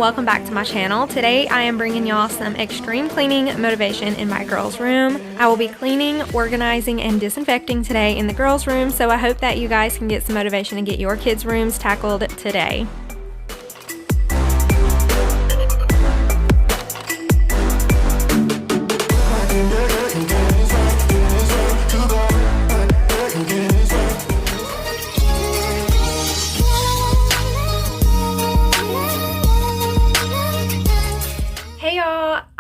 welcome back to my channel. Today I am bringing y'all some extreme cleaning motivation in my girls' room. I will be cleaning, organizing, and disinfecting today in the girls' room, so I hope that you guys can get some motivation and get your kids' rooms tackled today.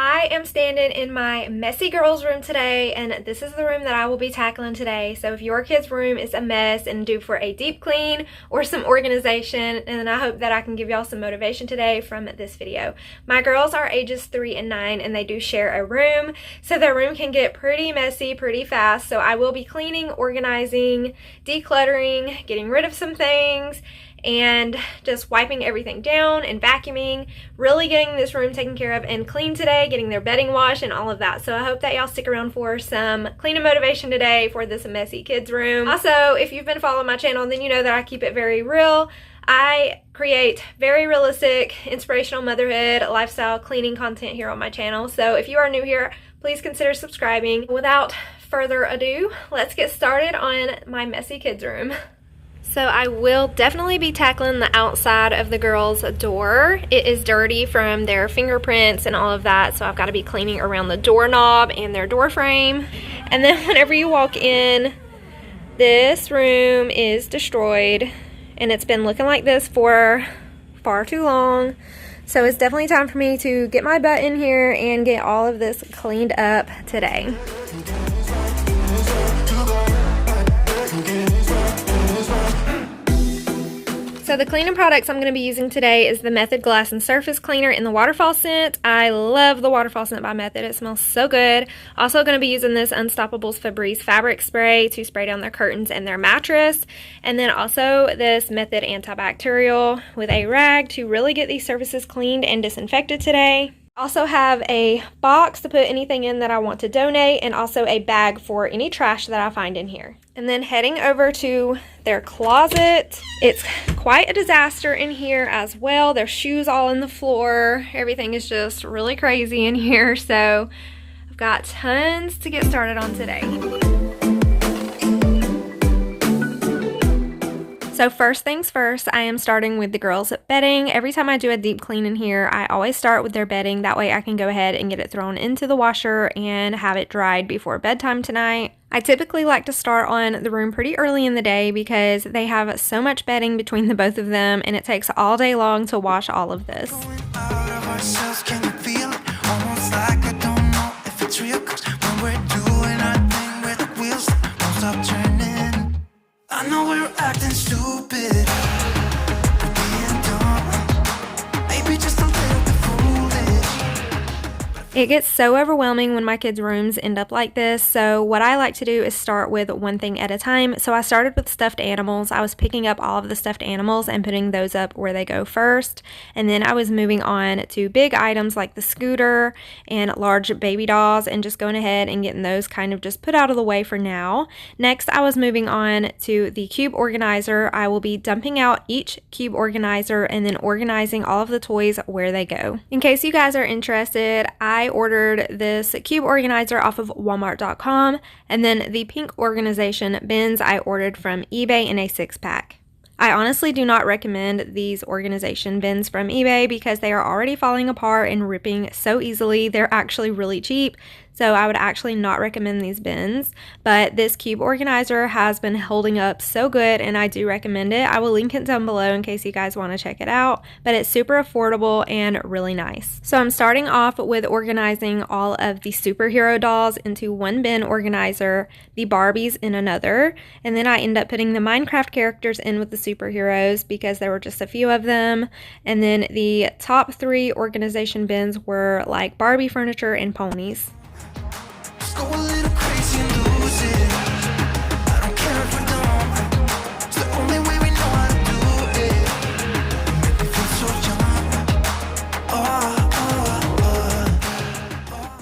I am standing in my messy girls room today, and this is the room that I will be tackling today. So if your kid's room is a mess and due for a deep clean or some organization, and I hope that I can give y'all some motivation today from this video. My girls are ages 3 and 9, and they do share a room, so their room can get pretty messy pretty fast. So I will be cleaning, organizing, decluttering, getting rid of some things, and just wiping everything down and vacuuming, really getting this room taken care of and clean today, getting their bedding washed and all of that. So I hope that y'all stick around for some cleaning motivation today for this messy kids room. Also, if you've been following my channel, then you know that I keep it very real. I create very realistic, inspirational motherhood, lifestyle, cleaning content here on my channel. So if you are new here, please consider subscribing. Without further ado, let's get started on my messy kids room. So I will definitely be tackling the outside of the girls' door. It is dirty from their fingerprints and all of that, so I've got to be cleaning around the doorknob and their door frame. And then whenever you walk in, this room is destroyed, and it's been looking like this for far too long. So it's definitely time for me to get my butt in here and get all of this cleaned up today. So the cleaning products I'm going to be using today is the Method Glass and Surface Cleaner in the waterfall scent. I love the waterfall scent by Method. It smells so good. Also going to be using this Unstoppables Febreze fabric spray to spray down their curtains and their mattress. And then also this Method antibacterial with a rag to really get these surfaces cleaned and disinfected today. Also have a box to put anything in that I want to donate, and also a bag for any trash that I find in here. And then heading over to their closet, it's quite a disaster in here as well. There's shoes all on the floor. Everything is just really crazy in here, so I've got tons to get started on today. So first things first, I am starting with the girls' bedding. Every time I do a deep clean in here, I always start with their bedding. That way I can go ahead and get it thrown into the washer and have it dried before bedtime tonight. I typically like to start on the room pretty early in the day because they have so much bedding between the both of them, and it takes all day long to wash all of this. I know we're acting stupid, being dumb, maybe just a little bit foolish. It gets so overwhelming when my kids' rooms end up like this, so what I like to do is start with one thing at a time. So I started with stuffed animals. I was picking up all of the stuffed animals and putting those up where they go first, and then I was moving on to big items like the scooter and large baby dolls, and just going ahead and getting those kind of just put out of the way for now. Next, I was moving on to the cube organizer. I will be dumping out each cube organizer and then organizing all of the toys where they go. In case you guys are interested, I ordered this cube organizer off of Walmart.com, and then the pink organization bins I ordered from eBay in a 6-pack. I honestly do not recommend these organization bins from eBay because they are already falling apart and ripping so easily. They're actually really cheap, so I would actually not recommend these bins. But this cube organizer has been holding up so good, and I do recommend it. I will link it down below in case you guys want to check it out, but it's super affordable and really nice. So I'm starting off with organizing all of the superhero dolls into one bin organizer, the Barbies in another, and then I end up putting the Minecraft characters in with the superheroes because there were just a few of them. And then the top 3 organization bins were like Barbie furniture and ponies. Go a little crazy and lose it. I don't care if we don't. It's the only way we know how to do it. Make me feel so young.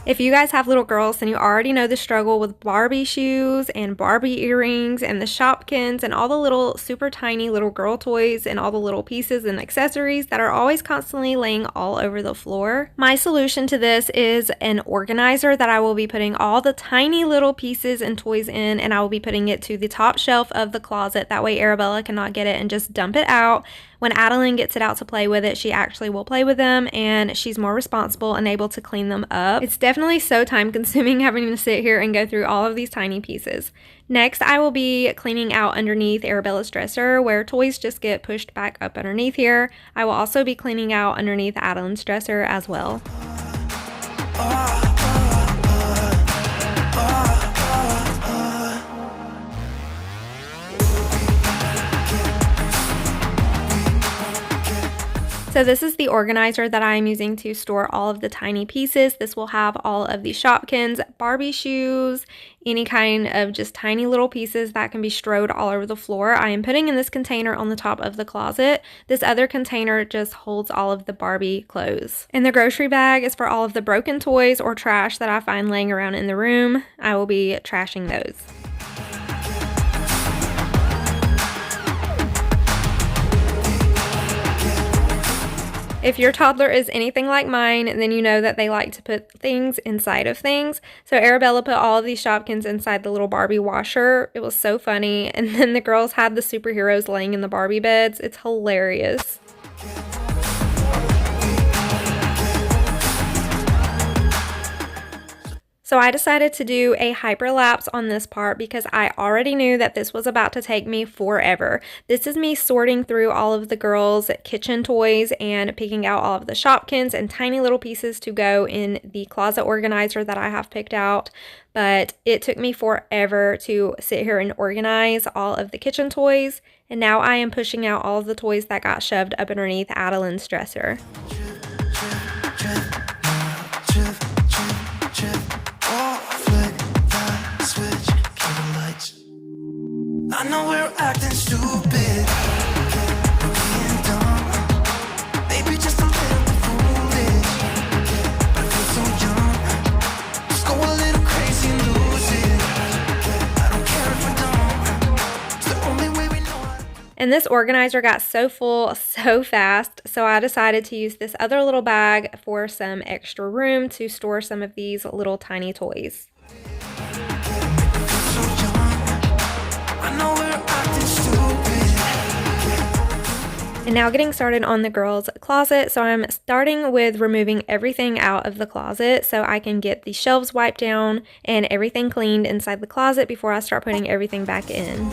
If you guys have little girls, then you already know the struggle with Barbie shoes and Barbie earrings and the Shopkins and all the little super tiny little girl toys and all the little pieces and accessories that are always constantly laying all over the floor. My solution to this is an organizer that I will be putting all the tiny little pieces and toys in, and I will be putting it to the top shelf of the closet. That way Arabella cannot get it and just dump it out. When Adeline gets it out to play with it, she actually will play with them, and she's more responsible and able to clean them up. It's definitely so time consuming having to sit here and go through all of these tiny pieces. Next, I will be cleaning out underneath Arabella's dresser where toys just get pushed back up underneath here. I will also be cleaning out underneath Adeline's dresser as well. So this is the organizer that I'm using to store all of the tiny pieces. This will have all of the Shopkins, Barbie shoes, any kind of just tiny little pieces that can be strode all over the floor. I am putting in this container on the top of the closet. This other container just holds all of the Barbie clothes. And the grocery bag is for all of the broken toys or trash that I find laying around in the room. I will be trashing those. If your toddler is anything like mine, then you know that they like to put things inside of things. So Arabella put all of these Shopkins inside the little Barbie washer. It was so funny. And then the girls had the superheroes laying in the Barbie beds. It's hilarious. So I decided to do a hyperlapse on this part because I already knew that this was about to take me forever. This is me sorting through all of the girls' kitchen toys and picking out all of the Shopkins and tiny little pieces to go in the closet organizer that I have picked out. But it took me forever to sit here and organize all of the kitchen toys. And now I am pushing out all of the toys that got shoved up underneath Adeline's dresser. I know we're acting stupid, we're being dumb, maybe just a little bit foolish, but I feel so young. Just go a little crazy and lose it. I don't care if we don't. It's the only way we know how to. And this organizer got so full so fast, so I decided to use this other little bag for some extra room to store some of these little tiny toys. And now getting started on the girls' closet. So I'm starting with removing everything out of the closet so I can get the shelves wiped down and everything cleaned inside the closet before I start putting everything back in.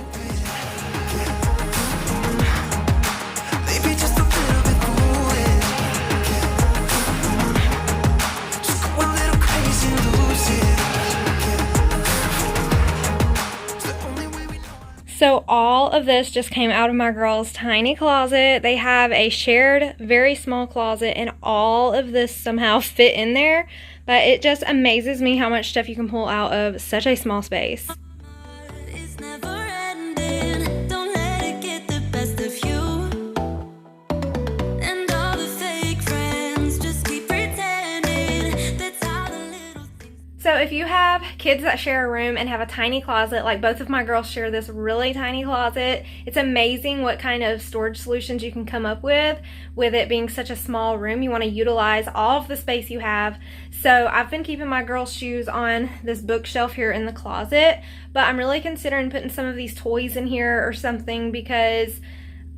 So all of this just came out of my girls' tiny closet. They have a shared, very small closet, and all of this somehow fit in there. But it just amazes me how much stuff you can pull out of such a small space. It's never ending. Don't let it get the best of you. And all the fake friends just keep pretending. That's how the little things. So if you have kids that share a room and have a tiny closet, like both of my girls share this really tiny closet, it's amazing what kind of storage solutions you can come up with it being such a small room. You want to utilize all of the space you have. So I've been keeping my girls' shoes on this bookshelf here in the closet, but I'm really considering putting some of these toys in here or something because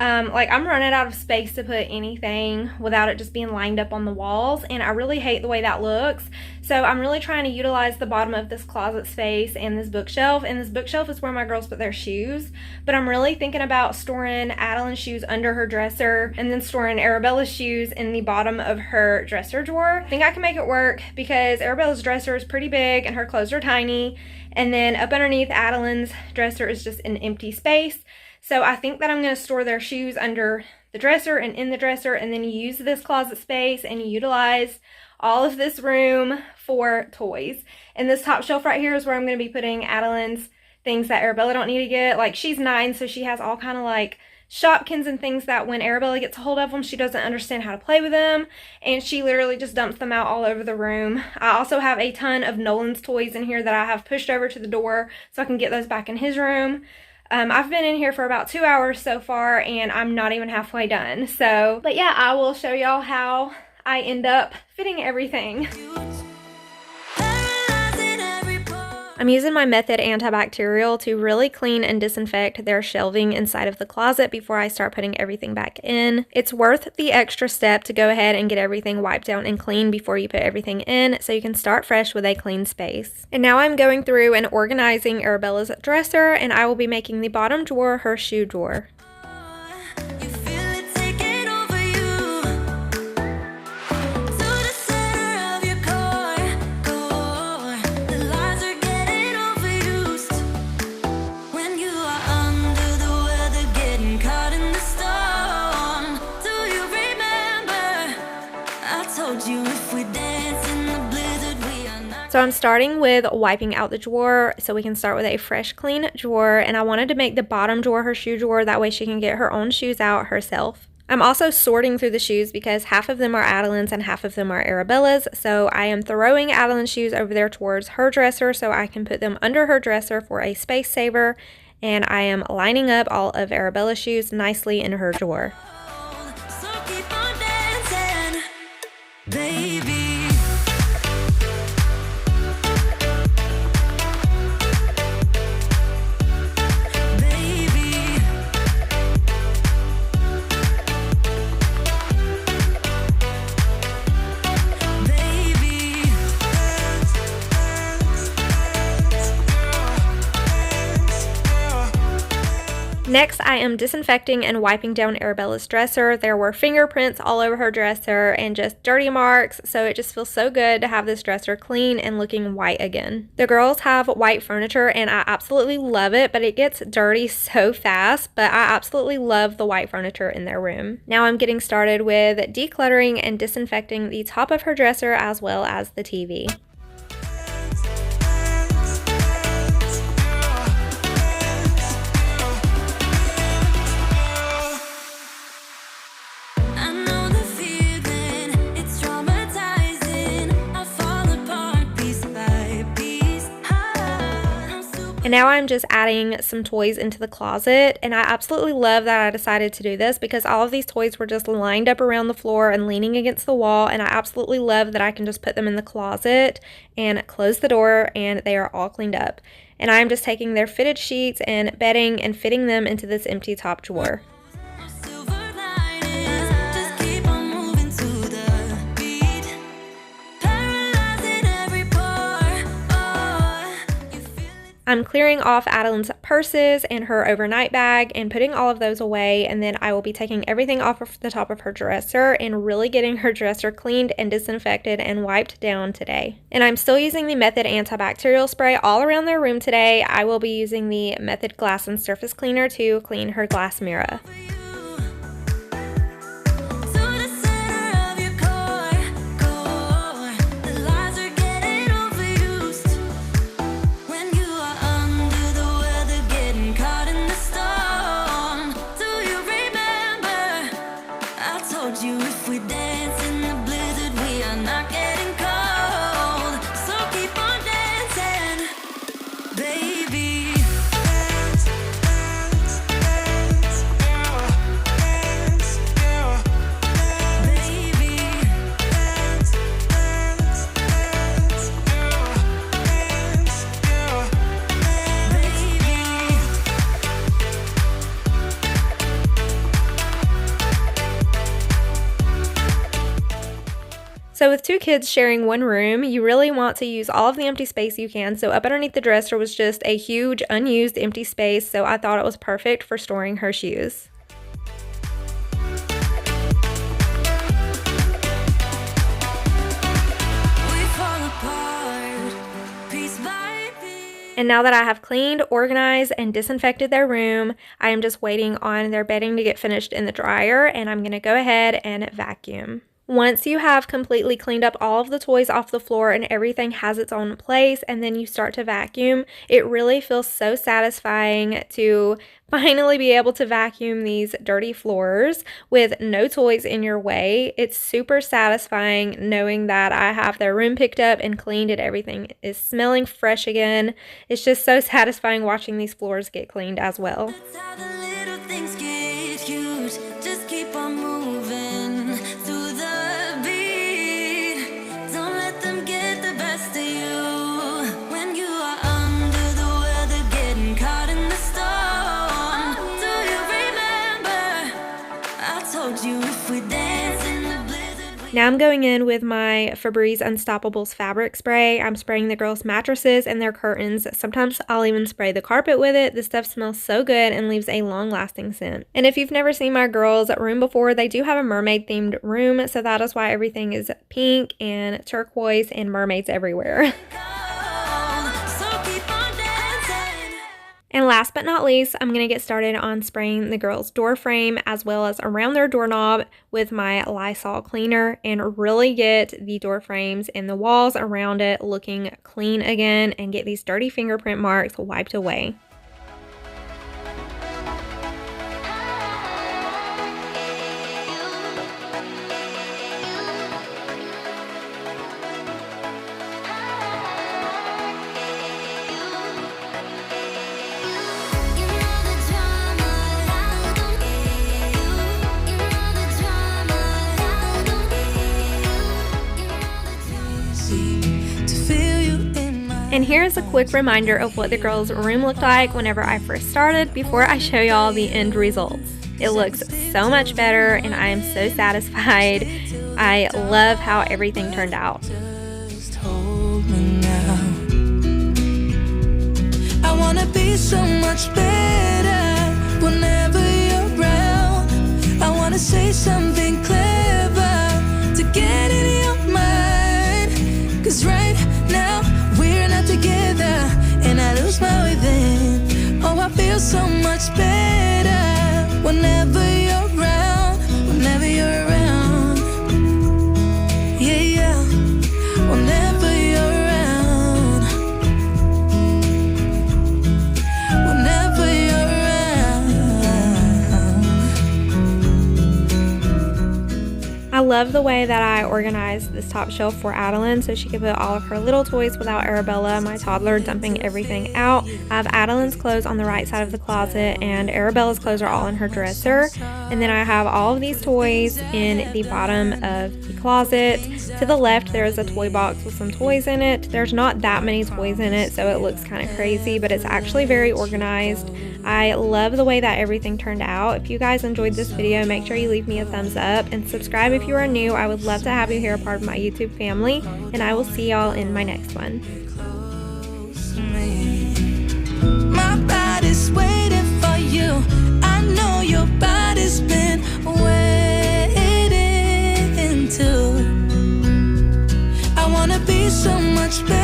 like I'm running out of space to put anything without it just being lined up on the walls, and I really hate the way that looks. So I'm really trying to utilize the bottom of this closet space and this bookshelf, and this bookshelf is where my girls put their shoes. But I'm really thinking about storing Adeline's shoes under her dresser and then storing Arabella's shoes in the bottom of her dresser drawer. I think I can make it work because Arabella's dresser is pretty big and her clothes are tiny, and then up underneath Adeline's dresser is just an empty space. So I think that I'm going to store their shoes under the dresser and in the dresser, and then use this closet space and utilize all of this room for toys. And this top shelf right here is where I'm going to be putting Adeline's things that Arabella don't need to get. Like, she's 9, so she has all kind of like Shopkins and things that when Arabella gets a hold of them, she doesn't understand how to play with them, and she literally just dumps them out all over the room. I also have a ton of Nolan's toys in here that I have pushed over to the door so I can get those back in his room. I've been in here for about 2 hours so far, and I'm not even halfway done. So, but yeah, I will show y'all how I end up fitting everything. I'm using my Method antibacterial to really clean and disinfect their shelving inside of the closet before I start putting everything back in. It's worth the extra step to go ahead and get everything wiped down and clean before you put everything in so you can start fresh with a clean space. And now I'm going through and organizing Arabella's dresser, and I will be making the bottom drawer her shoe drawer. So I'm starting with wiping out the drawer so we can start with a fresh, clean drawer, and I wanted to make the bottom drawer her shoe drawer, that way she can get her own shoes out herself. I'm also sorting through the shoes because half of them are Adeline's and half of them are Arabella's, so I am throwing Adeline's shoes over there towards her dresser so I can put them under her dresser for a space saver, and I am lining up all of Arabella's shoes nicely in her drawer. So keep on dancing, baby. Next, I am disinfecting and wiping down Arabella's dresser. There were fingerprints all over her dresser and just dirty marks, so it just feels so good to have this dresser clean and looking white again. The girls have white furniture and I absolutely love it, but it gets dirty so fast, but I absolutely love the white furniture in their room. Now I'm getting started with decluttering and disinfecting the top of her dresser as well as the TV. And now I'm just adding some toys into the closet, and I absolutely love that I decided to do this because all of these toys were just lined up around the floor and leaning against the wall, and I absolutely love that I can just put them in the closet and close the door and they are all cleaned up. And I'm just taking their fitted sheets and bedding and fitting them into this empty top drawer. I'm clearing off Adeline's purses and her overnight bag and putting all of those away, and then I will be taking everything off of the top of her dresser and really getting her dresser cleaned and disinfected and wiped down today. And I'm still using the Method antibacterial spray all around their room today. I will be using the Method glass and surface cleaner to clean her glass mirror. So with two kids sharing one room, you really want to use all of the empty space you can. So up underneath the dresser was just a huge unused empty space, so I thought it was perfect for storing her shoes. And now that I have cleaned, organized, and disinfected their room, I am just waiting on their bedding to get finished in the dryer, and I'm going to go ahead and vacuum. Once you have completely cleaned up all of the toys off the floor and everything has its own place, and then you start to vacuum, it really feels so satisfying to finally be able to vacuum these dirty floors with no toys in your way. It's super satisfying knowing that I have their room picked up and cleaned and everything is smelling fresh again. It's just so satisfying watching these floors get cleaned as well. That's how the little things get huge. Just keep on moving through the beat. Don't let them get the best of you. When you are under the weather, getting caught in the storm. Do you remember? I told you if we dance in the blizzard. Now I'm going in with my Febreze Unstoppables fabric spray. I'm spraying the girls' mattresses and their curtains. Sometimes I'll even spray the carpet with it. This stuff smells so good and leaves a long-lasting scent. And if you've never seen my girls' room before, they do have a mermaid-themed room, so that is why everything is pink and turquoise and mermaids everywhere. And last but not least, I'm going to get started on spraying the girls' door frame as well as around their doorknob with my Lysol cleaner and really get the door frames and the walls around it looking clean again and get these dirty fingerprint marks wiped away. And here's a quick reminder of what the girls' room looked like whenever I first started before I show y'all the end results. It looks so much better and I am so satisfied. I love how everything turned out. Just hold me now. I wanna be so much better whenever you're around. I wanna say something clever to get in your mind. 'Cause right now we're not together and I lose my way then. Oh, I feel so much better whenever you're around. Whenever you're around. Yeah, yeah. Whenever you're around. Whenever you're around. I love the way that I organized this top shelf for Adeline so she could put all of her little toys without Arabella, my toddler, dumping everything out. I have Adeline's clothes on the right side of the closet and Arabella's clothes are all in her dresser. And then I have all of these toys in the bottom of the closet. To the left there is a toy box with some toys in it. There's not that many toys in it, so it looks kind of crazy, but it's actually very organized. I love the way that everything turned out. If you guys enjoyed this video, make sure you leave me a thumbs up and subscribe if you are new. I would love to have you here a part of my YouTube family, and I will see y'all in my next one. My body's waiting for you. I know your body's been waiting too. I wanna be so much better.